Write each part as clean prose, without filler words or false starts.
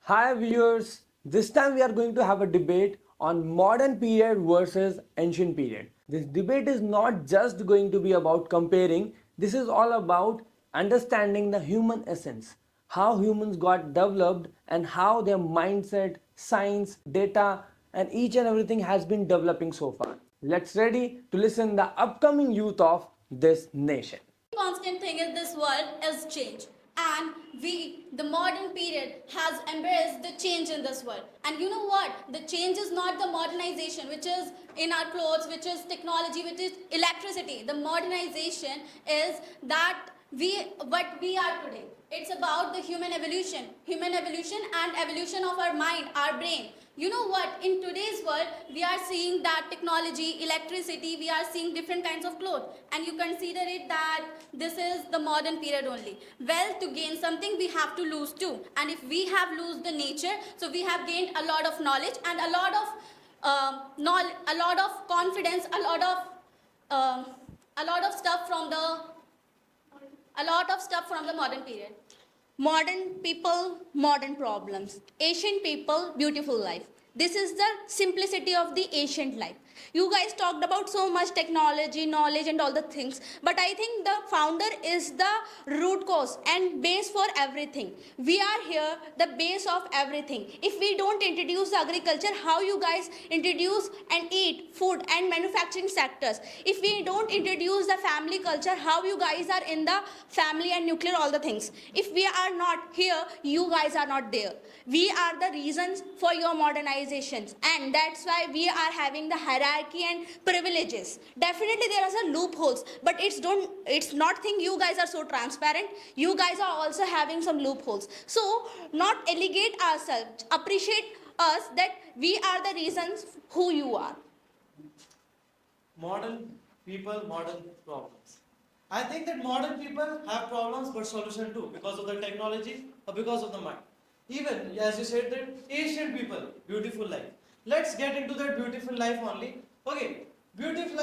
Hi viewers, this time we are going to have a debate on modern period versus ancient period. This debate is not just going to be about comparing, this is all about understanding the human essence, how humans got developed and how their mindset, science, data and each and everything has been developing so far. Let's ready to listen the upcoming youth of this nation. Constant thing in this world is change, and we the modern period has embraced the change in this world. And you know what, the change is not the modernization which is in our clothes, which is technology, which is electricity. The modernization is that what we are today. It's about the human evolution and evolution of our mind, our brain. You know what, in today's world we are seeing that technology, electricity, we are seeing different kinds of clothes, and you consider it that this is the modern period only. Well, to gain something we have to lose too, and if we have lose the nature, so we have gained a lot of knowledge and a lot of a lot of confidence, a lot of stuff from the modern period. Modern people, modern problems. Ancient people, beautiful life. This is the simplicity of the ancient life. You guys talked about so much technology, knowledge, and all the things, but I think the founder is the root cause and base for everything. We are here, the base of everything. If we don't introduce agriculture, how you guys introduce and eat food and manufacturing sectors? If we don't introduce the family culture, how you guys are in the family and nuclear, all the things? If we are not here, you guys are not there. We are the reasons for your modernizations, and that's why we are having the hierarchy and privileges. Definitely there are some loopholes, but it's not think you guys are so transparent. You guys are also having some loopholes. So not elegate ourselves, appreciate us that we are the reasons who you are. Modern people, modern problems. I think that modern people have problems but solution too, because of the technology or because of the mind. Even as you said that ancient people, beautiful life. Let's get into that beautiful life only. Okay, beautiful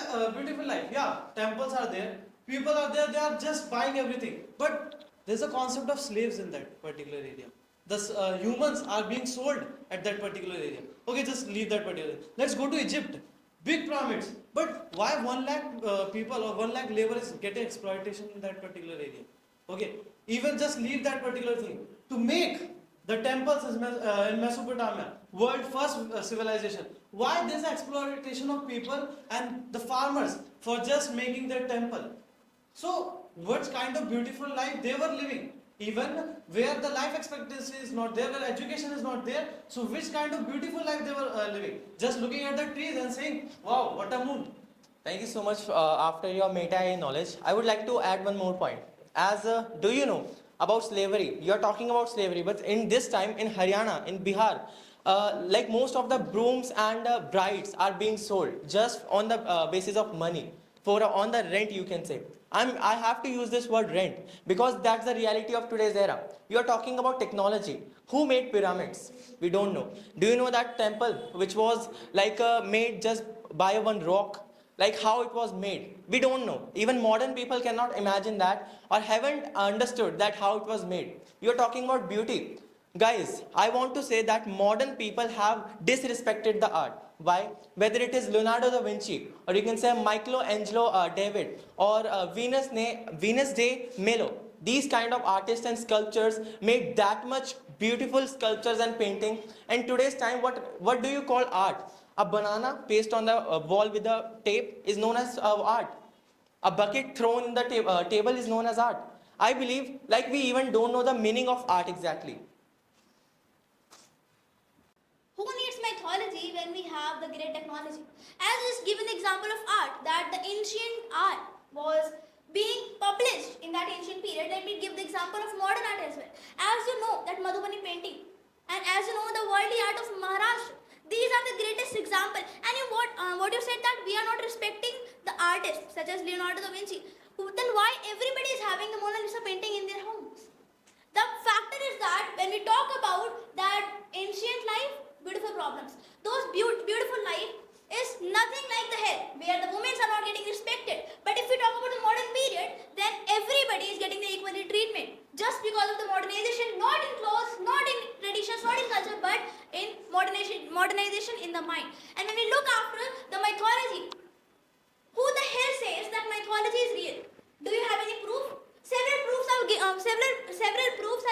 life. Yeah, temples are there, people are there. They are just buying everything. But there's a concept of slaves in that particular area. The humans are being sold at that particular area. Okay, just leave that particular. Let's go to Egypt. Big pyramids. But why 1 lakh people or 1 lakh labor is getting exploitation in that particular area? Okay, even just leave that particular thing. To make the temples in Mesopotamia, world first civilization. Why this exploitation of people and the farmers for just making their temple? So, what kind of beautiful life they were living? Even where the life expectancy is not there, where education is not there, so which kind of beautiful life they were living? Just looking at the trees and saying, wow, what a moon. Thank you so much. After your meta knowledge, I would like to add one more point. As do you know about slavery? You are talking about slavery, but in this time in Haryana, in Bihar, like most of the brooms and brides are being sold just on the basis of money for on the rent, you can say. I have to use this word rent because that's the reality of today's era. You are talking about technology. Who made pyramids? We don't know. Do you know that temple which was like made just by one rock? Like how it was made? We don't know. Even modern people cannot imagine that or haven't understood that how it was made. You are talking about beauty. Guys, I want to say that modern people have disrespected the art. Why? Whether it is Leonardo da Vinci or you can say Michelangelo David or Venus de Milo. These kind of artists and sculptures made that much beautiful sculptures and painting. And today's time, what do you call art? A banana pasted on the wall with a tape is known as art. A bucket thrown in the table is known as art. I believe like we even don't know the meaning of art exactly. Who needs mythology when we have the great technology? As is given the example of art, that the ancient art was being published in that ancient period, let me give the example of modern art as well. As you know, that Madhubani painting, and as you know, the worldly art of Maharashtra, these are the greatest example. And what you said that we are not respecting the artists such as Leonardo da Vinci, then why everybody is having the Mona Lisa painting in their homes? The factor is that when we talk about that ancient life, beautiful problems, those beautiful life is nothing like the hell, where the women are not getting respected. But if we talk about the modern period, then everybody is getting the equal treatment just because of the modernization, not in clothes, not in traditions, not in culture. modernization in the mind. And when we look after the mythology, who the hell says that mythology is real? Do you have any proof? Several proofs are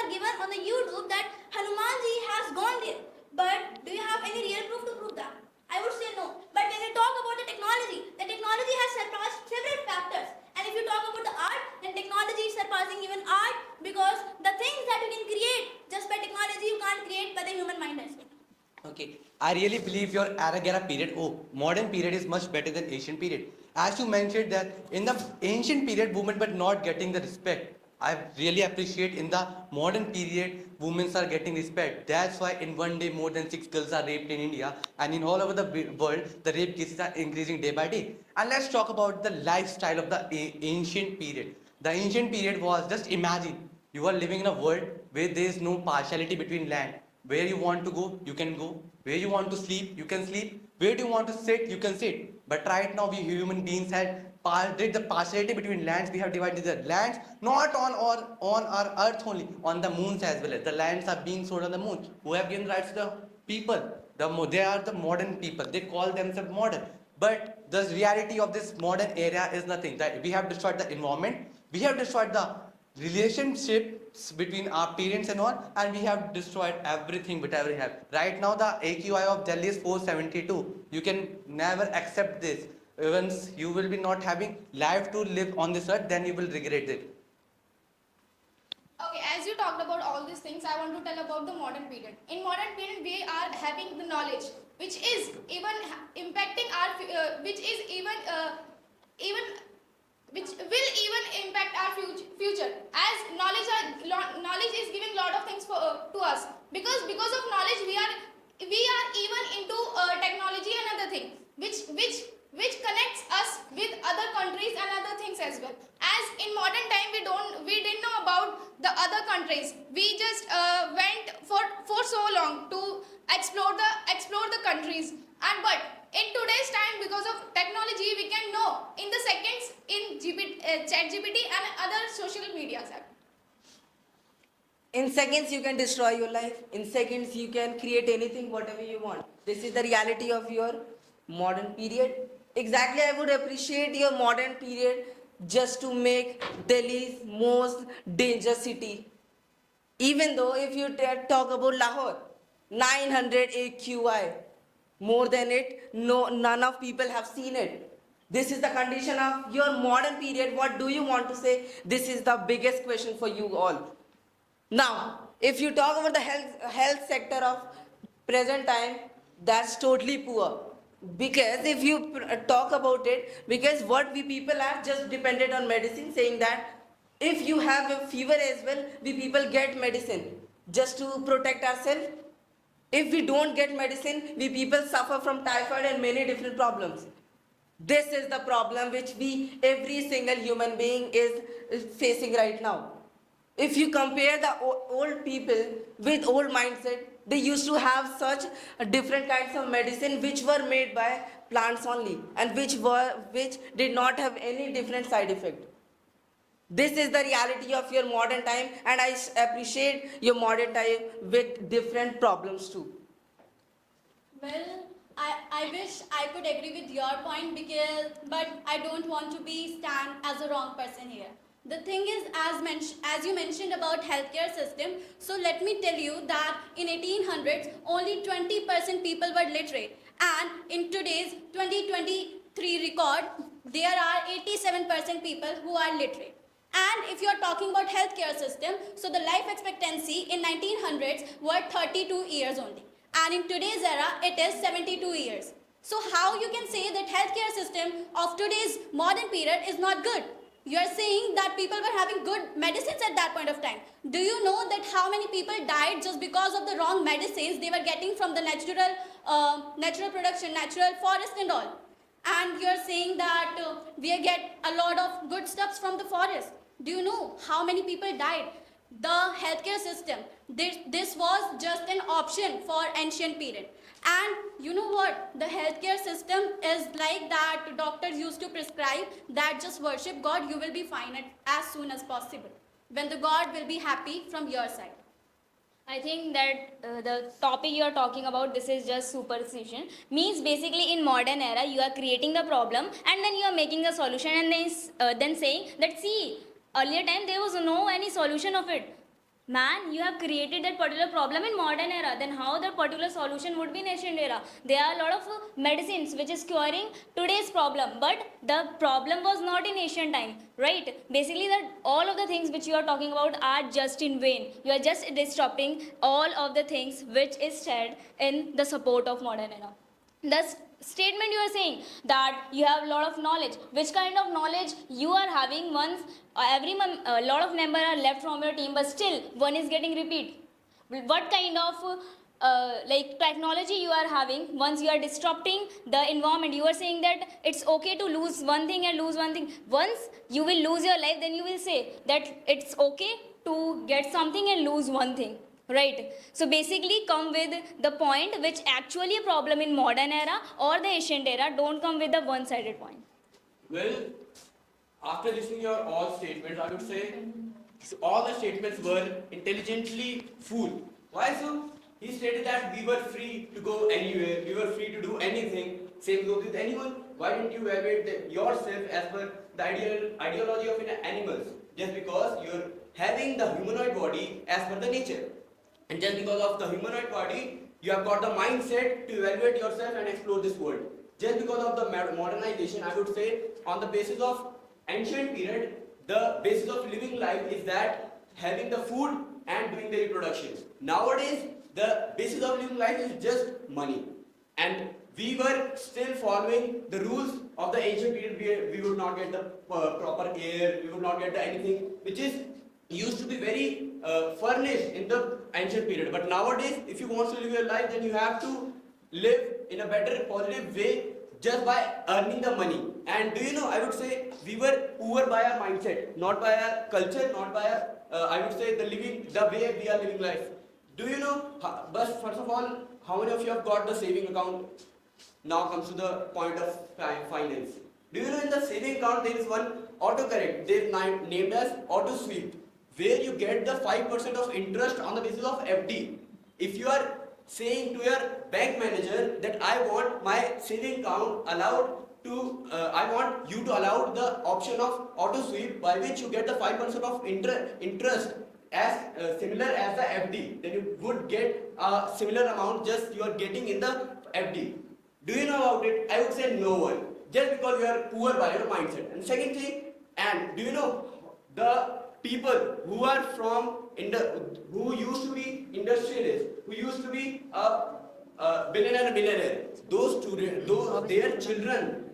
given on the YouTube that Hanumanji has gone there. But do you have any real proof to prove that? I would say no. But when we talk about the technology has surpassed several factors. And if you talk about the art, then technology is surpassing even art, because the things that you can create just by technology you can't create by the human mind as well. Okay, I really believe your Aragara period, modern period is much better than ancient period. As you mentioned that in the ancient period, women were not getting the respect. I really appreciate in the modern period, women are getting respect. That's why in one day more than 6 girls are raped in India, and in all over the world, the rape cases are increasing day by day. And let's talk about the lifestyle of the ancient period. The ancient period was, just imagine, you are living in a world where there is no partiality between land. Where you want to go, you can go. Where you want to sleep, you can sleep. Where do you want to sit, you can sit. But right now, we human beings did the partiality between lands. We have divided the lands not on our earth only, on the moons as well. The lands are being sold on the moon. Who have given rights to the people? They are the modern people. They call themselves modern. But the reality of this modern era is nothing. That we have destroyed the environment. We have destroyed the relationships between our parents and all, and we have destroyed everything whatever we have. Right now the AQI of Delhi is 472. You can never accept this. Once you will be not having life to live on this earth, then you will regret it. Okay, as you talked about all these things, I want to tell about the modern period. In modern period, we are having the knowledge, which is even impacting our, which is even which will even impact our future. As knowledge is giving lot of things to us, because of knowledge we are even into technology and other things, which connects us with other countries and other things as well. As in modern time we didn't know about the other countries. We just went for so long to explore the countries, and but in today's time, because of technology, we can know in the seconds in ChatGPT and other social media. In seconds you can destroy your life. In seconds you can create anything, whatever you want. This is the reality of your modern period. Exactly, I would appreciate your modern period just to make Delhi's most dangerous city. Even though if you talk about Lahore, 900 AQI, more than it, no, none of people have seen it. This is the condition of your modern period. What do you want to say? This is the biggest question for you all. Now, if you talk about the health sector of present time, that's totally poor. Because if you talk about it, because what we people are just dependent on medicine, saying that if you have a fever as well, we people get medicine just to protect ourselves. If we don't get medicine, we people suffer from typhoid and many different problems. This is the problem which every single human being is facing right now. If you compare the old people with old mindset, they used to have such different kinds of medicine which were made by plants only, and which did not have any different side effect. This is the reality of your modern time, and I appreciate your modern time with different problems too. Well, I wish I could agree with your point, but I don't want to be stand as a wrong person here. The thing is, as you mentioned about healthcare system, so let me tell you that in 1800s only 20% people were literate, and in today's 2023 record there are 87% people who are literate. And if you are talking about healthcare system, so the life expectancy in 1900s were 32 years only, and in today's era it is 72 years. So how you can say that healthcare system of today's modern period is not good? You are saying that people were having good medicines at that point of time. Do you know that how many people died just because of the wrong medicines they were getting from the natural production, natural forest and all? And you are saying that we get a lot of good stuffs from the forest. Do you know how many people died? The healthcare system, this was just an option for ancient period. And you know what? The healthcare system is like that doctors used to prescribe that just worship God, you will be fine as soon as possible, when the God will be happy from your side. I think that the topic you are talking about, this is just superstition. Means basically in modern era you are creating the problem and then you are making the solution and then saying that see earlier time there was no any solution of it. Man, you have created that particular problem in modern era. Then how the particular solution would be in ancient era? There are a lot of medicines which is curing today's problem, but the problem was not in ancient time, right? Basically, that all of the things which you are talking about are just in vain. You are just disrupting all of the things which is said in the support of modern era. The statement you are saying that you have a lot of knowledge, which kind of knowledge you are having once every month a lot of member are left from your team, but still one is getting repeat. What kind of like technology you are having once you are disrupting the environment? You are saying that it's okay to lose one thing and lose one thing. Once you will lose your life, then you will say that it's okay to get something and lose one thing, right? So basically come with the point which actually a problem in modern era or the ancient era. Don't come with the one sided point. Well, after listening your all statements, I would say all the statements were intelligently fooled. Why so? He stated that we were free to go anywhere, we were free to do anything. Same goes with anyone. Why didn't you evaluate yourself as per the ideology of animals? Just because you're having the humanoid body as per the nature. And just because of the humanoid body, you have got the mindset to evaluate yourself and explore this world. Just because of the modernization, I would say, on the basis of ancient period, the basis of living life is that having the food and doing the reproduction. Nowadays, the basis of living life is just money. And we were still following the rules of the ancient period. We would not get the proper air, we would not get the anything which is used to be very furnished in the ancient period. But nowadays, if you want to live your life, then you have to live in a better, positive way just by earning the money. And do you know, I would say we were poor by our mindset, not by our culture, not by our, I would say the way we are living life. Do you know, but first of all, how many of you have got the saving account? Now comes to the point of finance. Do you know in the saving account there is one autocorrect, they've named as auto sweep, where you get the 5% of interest on the basis of FD. If you are saying to your bank manager that I want my saving account allowed to, I want you to allow the option of auto sweep by which you get the 5% of interest as similar as the FD, then you would get a similar amount just you are getting in the FD. Do you know about it? I would say no one. Just because you are poor by your mindset. And second thing, and do you know the people who are from who used to be industrialists, who used to be billionaire and millionaire, those students, their children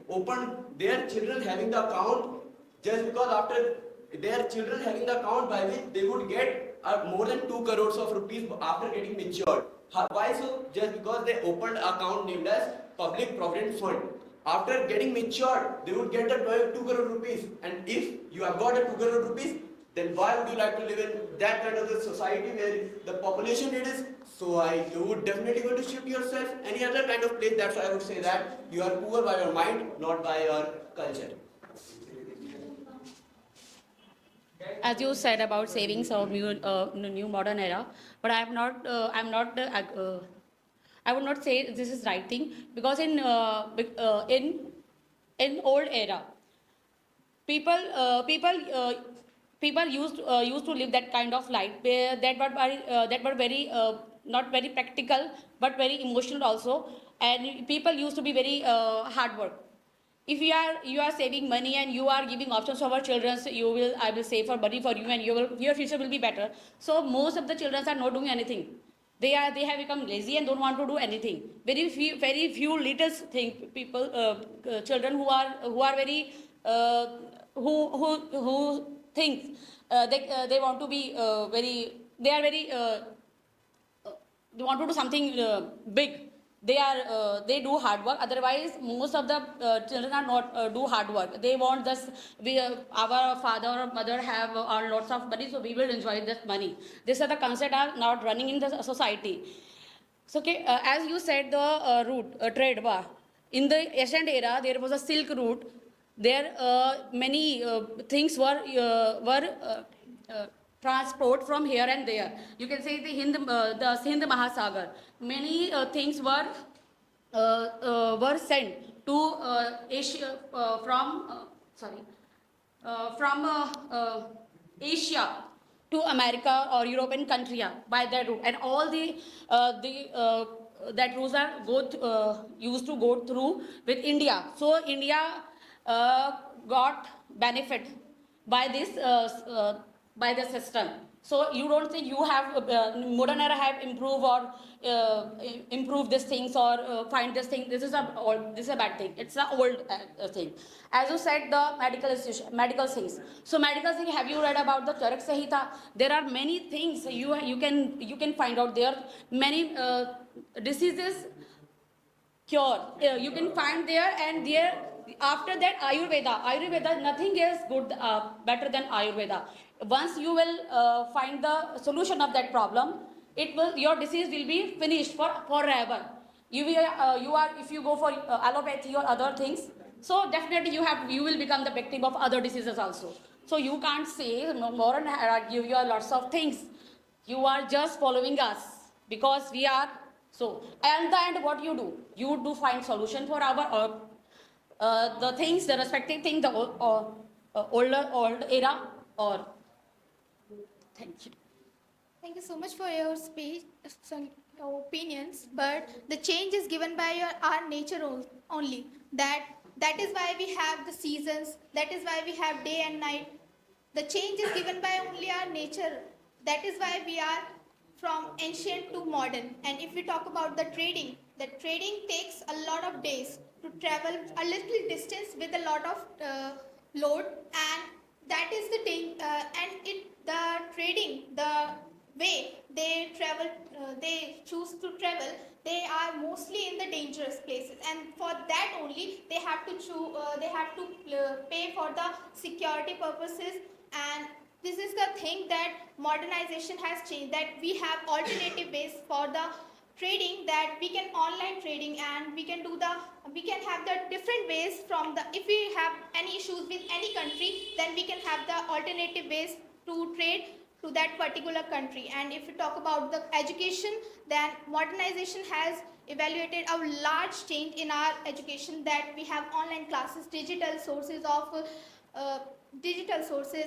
having the account, just because after their children having the account by which they would get more than 2 crores of rupees after getting matured. Why so? Just because they opened an account named as Public Provident Fund. After getting matured, they would get the 2 crore rupees. And if you have got a 2 crore rupees, then why would you like to live in that kind of a society where the population rate is so high? You would definitely go to shift yourself any other kind of place. That's why I would say that you are poor by your mind, not by your culture. As you said about savings of new modern era, but I would not say this is right thing, because in old era people used to live that kind of life that were very not very practical but very emotional also, and people used to be very hard work. If you are saving money and you are giving options for our children, so I will save for money for you and your future will be better. So most of the children are not doing anything. They have become lazy and don't want to do anything. Very few little children who are very who think they want to be they are very they want to do something big. They do hard work. Otherwise, most of the children are not do hard work. They want just our father or mother have lots of money, so we will enjoy this money. These are the concepts are not running in the society. So, okay, as you said, the trade war in the ancient era, there was a silk route. There many things were transport from here and there. You can say the Sindh Mahasagar. Many things were sent to Asia from Asia to America or European country by that route, and all that routes are used to go through with India. So India got benefit by the system. So you don't think you have modern era have improved or improve these things or find this thing. This is a bad thing. It's an old thing. As you said, the medical things. So medical thing. Have you read about the Charak Samhita? There are many things you can find out there. Many diseases cure you can find there, and there after that Ayurveda, nothing is good better than Ayurveda. Once you will find the solution of that problem, your disease will be finished forever. You are if you go for allopathy or other things, so definitely you will become the victim of other diseases also. So you can't say modern era give you lots of things. You are just following us because we are so. And the end, what you do find solution for our the things, the respective thing, the old era or. Thank you. Thank you so much for your speech, your opinions. But the change is given by our nature only. That is why we have the seasons. That is why we have day and night. The change is given by only our nature. That is why we are from ancient to modern. And if we talk about the trading takes a lot of days to travel a little distance with a lot of load, and that is the thing. The trading, the way they travel, they choose to travel, they are mostly in the dangerous places, and for that only they have to pay for the security purposes. And this is the thing that modernization has changed, that we have alternative ways for the trading, that we can online trading, and we can have the different ways from the, if we have any issues with any country, then we can have the alternative ways to trade to that particular country. And if we talk about the education, then modernization has evaluated a large change in our education, that we have online classes, digital sources,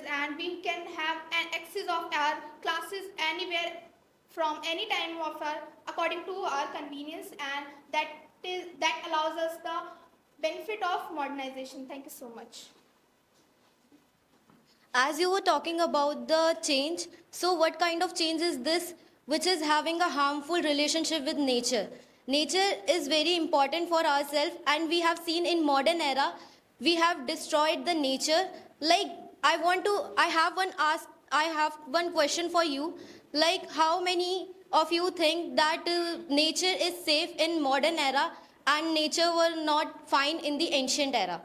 and we can have an access of our classes anywhere from any time of according to our convenience, and that allows us the benefit of modernization. Thank you so much. As you were talking about the change, so what kind of change is this which is having a harmful relationship with nature? Nature is very important for ourselves, and we have seen in modern era, we have destroyed the nature. Like, I have one question for you. Like, how many of you think that nature is safe in modern era and nature were not fine in the ancient era?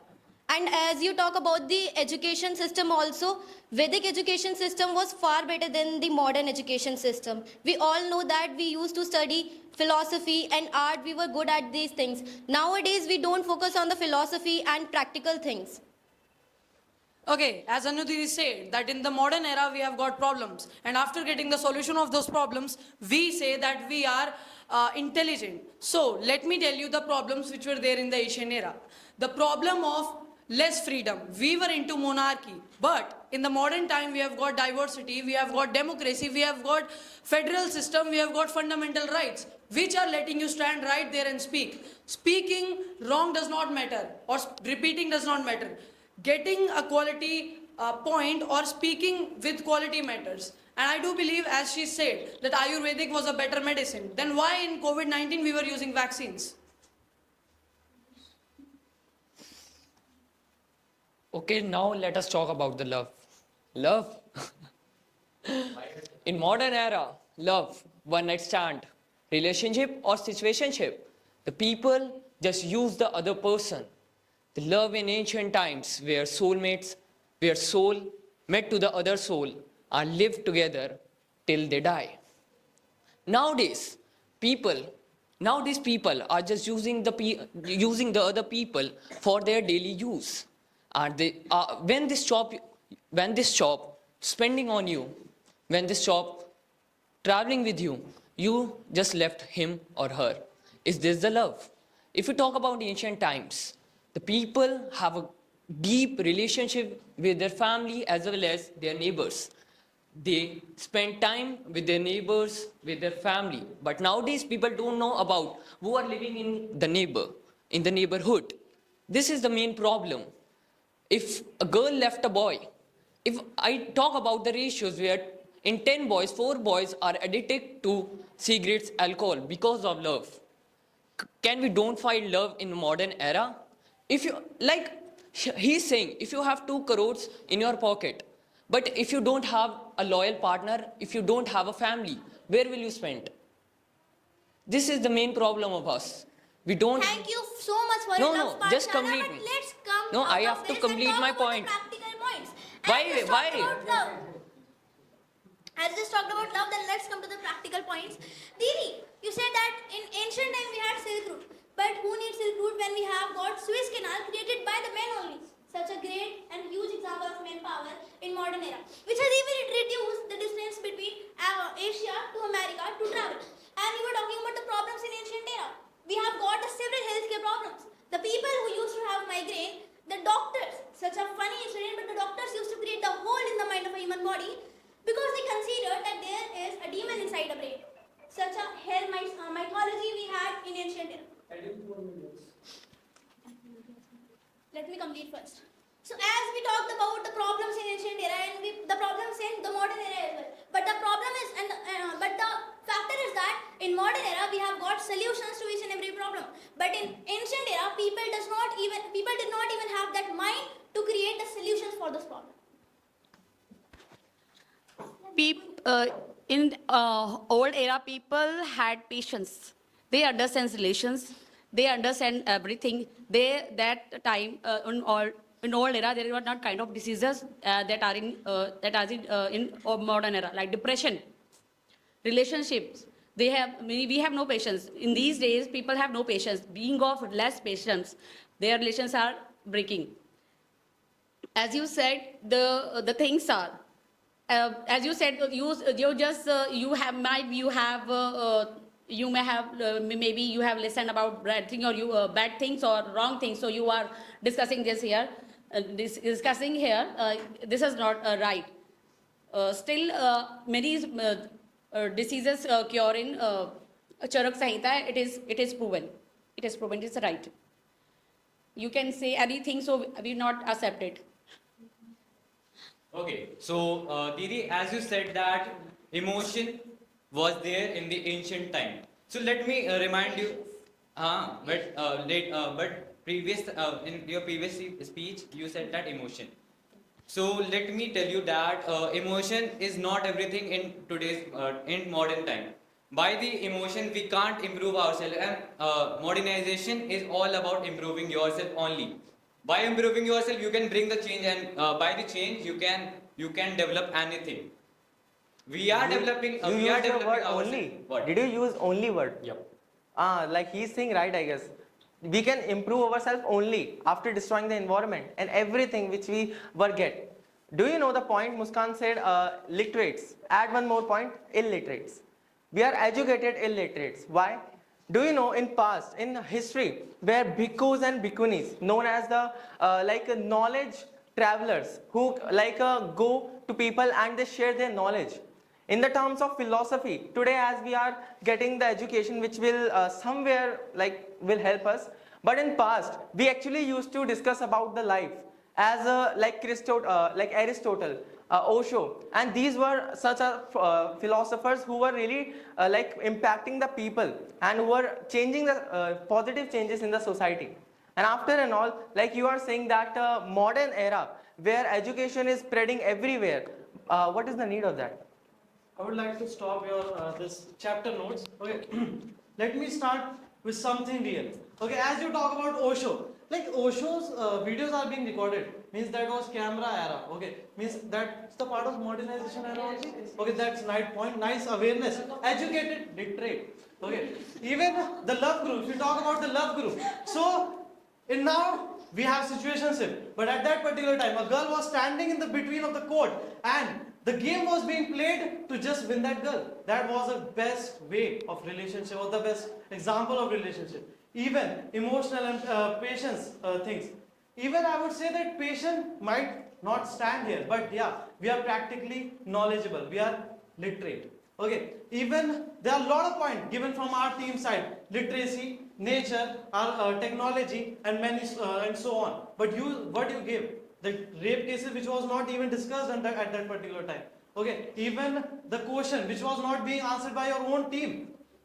And as you talk about the education system also, Vedic education system was far better than the modern education system. We all know that we used to study philosophy and art, we were good at these things. Nowadays, we don't focus on the philosophy and practical things. Okay, as Anudiri said, that in the modern era we have got problems, and after getting the solution of those problems, we say that we are intelligent. So, let me tell you the problems which were there in the Asian era. The problem of less freedom. We were into monarchy, but in the modern time we have got diversity, we have got democracy, we have got federal system, we have got fundamental rights, which are letting you stand right there and speak. Speaking wrong does not matter, or repeating does not matter. Getting a quality point or speaking with quality matters. And I do believe, as she said, that Ayurvedic was a better medicine. Then why in COVID-19 we were using vaccines? Okay, now let us talk about the love. Love? In modern era, love, one night stand, relationship or situationship, the people just use the other person. The love in ancient times where soulmates, where soul met to the other soul and lived together till they die. Nowadays people are just using the other people for their daily use. And when this stop spending on you, when they stop traveling with you, you just left him or her. Is this the love? If you talk about ancient times, the people have a deep relationship with their family as well as their neighbors. They spend time with their neighbors, with their family. But nowadays, people don't know about who are living in the neighborhood. This is the main problem. If a girl left a boy, if I talk about the ratios where in 10 boys, 4 boys are addicted to cigarettes, alcohol because of love. Can we don't find love in modern era? If you, like he's saying, if you have 2 crores in your pocket, but if you don't have a loyal partner, if you don't have a family, where will you spend? This is the main problem of us. We don't. Thank you so much for No, your no, love, just Parthana, complete but me. let's come No, out I of have to this complete and my talk about point. the practical points. Why? As just Why? talked about love. As just talked about love, then let's come to the practical points. Didi, you said that in ancient time we had Silk Route, but who needs Silk Route when we have got Suez Canal created by the men only? Such a great and huge example of manpower in modern era, which has even reduced the distance between Asia to America to travel. And we were talking about the problems in ancient era. We have got several healthcare problems. The people who used to have migraine, the doctors, such a funny incident, but the doctors used to create the hole in the mind of a human body because they considered that there is a demon inside a brain. Such a hell mythology we had in ancient era. Let me complete first. So as we talked about the problems in ancient era and the problems in the modern era as well. But the problem is, but the factor is that in modern era we have got solutions to each and every problem. But in ancient era, people did not even have that mind to create the solutions for this problem. In old era, people had patience. They understand relations. They understand everything. That time in old era there were not kind of diseases that are in modern era, like depression, relationships. We have no patience. In these days, people have no patience. Being of less patience, their relations are breaking. As you said, the things are. As you said, maybe you have listened about bad thing or bad things or wrong things. So you are discussing this here. This is not right. Still, many diseases cure in Charak Samhita. It is proven. It is proven. It's right. You can say anything, so we not accept it. Okay, so Didi, as you said that emotion was there in the ancient time. So let me remind you, in your previous speech you said that emotion. So let me tell you that emotion is not everything in today's in modern time. By the emotion we can't improve ourselves, and modernization is all about improving yourself only. By improving yourself you can bring the change, and by the change you can develop anything. We are developing we are developing word ourselves. only. What? Did you use only word? Yep. Like he's saying right, I guess. We can improve ourselves only after destroying the environment and everything which we were get. Do you know the point Muskan said, literates? Add one more point, illiterates. We are educated illiterates. Why? Do you know in past, in history, where bhikkhus and bhikkhunis, known as the knowledge travelers, who go to people and they share their knowledge. In the terms of philosophy, today as we are getting the education which will somewhere will help us, but in past we actually used to discuss about the life as Aristotle, Osho, and these were such philosophers who were really impacting the people and who were changing the positive changes in the society. And after and all, like you are saying that modern era where education is spreading everywhere, what is the need of that? I would like to stop your this chapter notes. Okay, let me start with something real. Okay, as you talk about Osho, like Osho's videos are being recorded, means that was camera era. Okay, means that's the part of modernization era only. Okay, that's nice point, nice awareness, educated, literate. Okay, even the love group. If you talk about the love group, so in now we have situationship, but at that particular time, a girl was standing in the between of the court and the game was being played to just win that girl. That was the best way of relationship, or the best example of relationship. Even emotional and patience things. Even I would say that patience might not stand here, but yeah, we are practically knowledgeable. We are literate. Okay. Even there are a lot of points given from our team side: literacy, nature, our technology, and many and so on. But what you give? The rape cases which was not even discussed at that particular time. Okay. Even the question which was not being answered by your own team.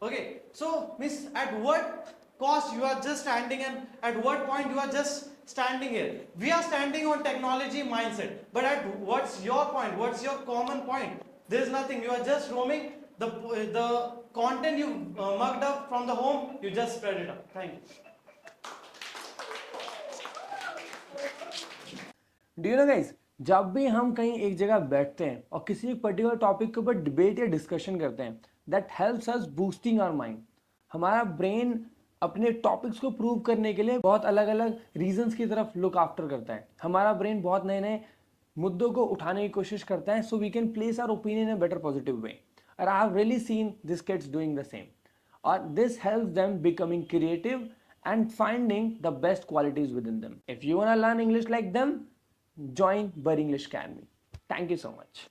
Okay. So, miss, at what cost you are just standing, and at what point you are just standing here? We are standing on technology mindset, but at what's your point? What's your common point? There is nothing. You are just roaming. The content you mugged up from the home, you just spread it up. Thank you. Do you know guys, जब भी हम कहीं एक जगह बैठते हैं और किसी एक पर्टिकुलर टॉपिक के ऊपर डिबेट या डिस्कशन करते हैं, that helps us boosting our mind. हमारा ब्रेन अपने टॉपिक्स को प्रूव करने के लिए बहुत अलग अलग रीजंस की तरफ लुक आफ्टर करता है. हमारा ब्रेन बहुत नए नए मुद्दों को उठाने की कोशिश करता है, so we can place our opinion in a better positive way. और I have really seen this kids doing the same. और this helps them becoming creative and finding the best qualities within them. If you want to learn English like them, join Bird English Academy. Thank you so much.